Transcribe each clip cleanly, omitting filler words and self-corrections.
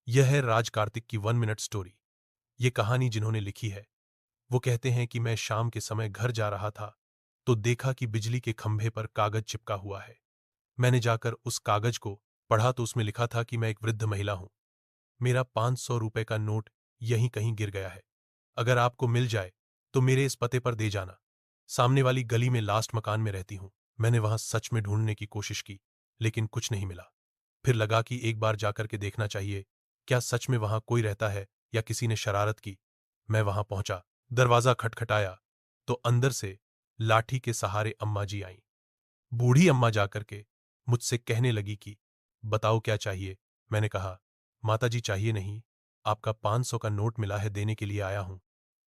यह है राज कार्तिक की 1 मिनट स्टोरी। ये कहानी जिन्होंने लिखी है वो कहते हैं कि मैं शाम के समय घर जा रहा था तो देखा कि बिजली के खंभे पर कागज चिपका हुआ है। मैंने जाकर उस कागज को पढ़ा तो उसमें लिखा था कि मैं एक वृद्ध महिला हूं। मेरा 500 रुपए का नोट यहीं कहीं गिर गया है। अगर आपको मिल जाए तो मेरे इस पते पर दे जाना। सामने वाली गली में लास्ट मकान में रहती हूं। मैंने वहां सच में ढूंढने की कोशिश की लेकिन कुछ नहीं मिला। फिर लगा कि एक बार जाकर के देखना चाहिए, क्या सच में वहां कोई रहता है या किसी ने शरारत की। मैं वहां पहुंचा, दरवाजा खटखटाया तो अंदर से लाठी के सहारे अम्मा जी आईं। बूढ़ी अम्मा जाकर के मुझसे कहने लगी कि बताओ क्या चाहिए। मैंने कहा, माता जी चाहिए नहीं, आपका 500 का नोट मिला है, देने के लिए आया हूं।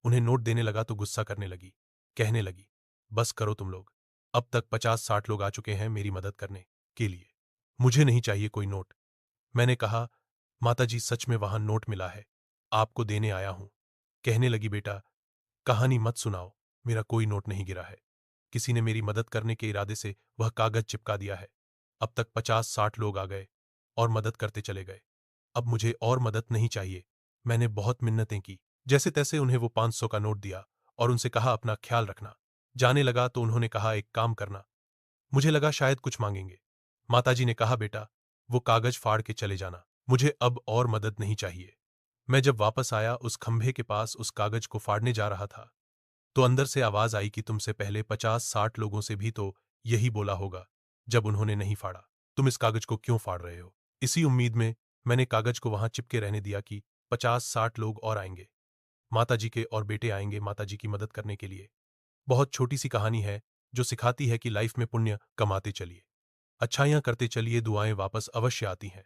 उन्हें नोट देने लगा तो गुस्सा करने लगी, कहने लगी, बस करो तुम लोग, अब तक 50-60 लोग आ चुके हैं मेरी मदद करने के लिए, मुझे नहीं चाहिए कोई नोट। मैंने कहा, माताजी सच में वहां नोट मिला है, आपको देने आया हूं। कहने लगी, बेटा कहानी मत सुनाओ, मेरा कोई नोट नहीं गिरा है। किसी ने मेरी मदद करने के इरादे से वह कागज चिपका दिया है। अब तक 50-60 लोग आ गए और मदद करते चले गए। अब मुझे और मदद नहीं चाहिए। मैंने बहुत मिन्नतें की, जैसे तैसे उन्हें वो 500 का नोट दिया और उनसे कहा अपना ख्याल रखना। जाने लगा तो उन्होंने कहा एक काम करना। मुझे लगा शायद कुछ मांगेंगे। माताजी ने कहा, बेटा वो कागज फाड़ के चले जाना, मुझे अब और मदद नहीं चाहिए। मैं जब वापस आया उस खंभे के पास उस कागज को फाड़ने जा रहा था तो अंदर से आवाज आई कि तुमसे पहले 50-60 लोगों से भी तो यही बोला होगा जब उन्होंने नहीं फाड़ा, तुम इस कागज को क्यों फाड़ रहे हो। इसी उम्मीद में मैंने कागज को वहां चिपके रहने दिया कि 50-60 लोग और आएंगे, माताजी के और बेटे आएंगे माताजी की मदद करने के लिए। बहुत छोटी सी कहानी है जो सिखाती है कि लाइफ में पुण्य कमाते चलिए, अच्छाइयां करते चलिए, दुआएं वापस अवश्य आती हैं।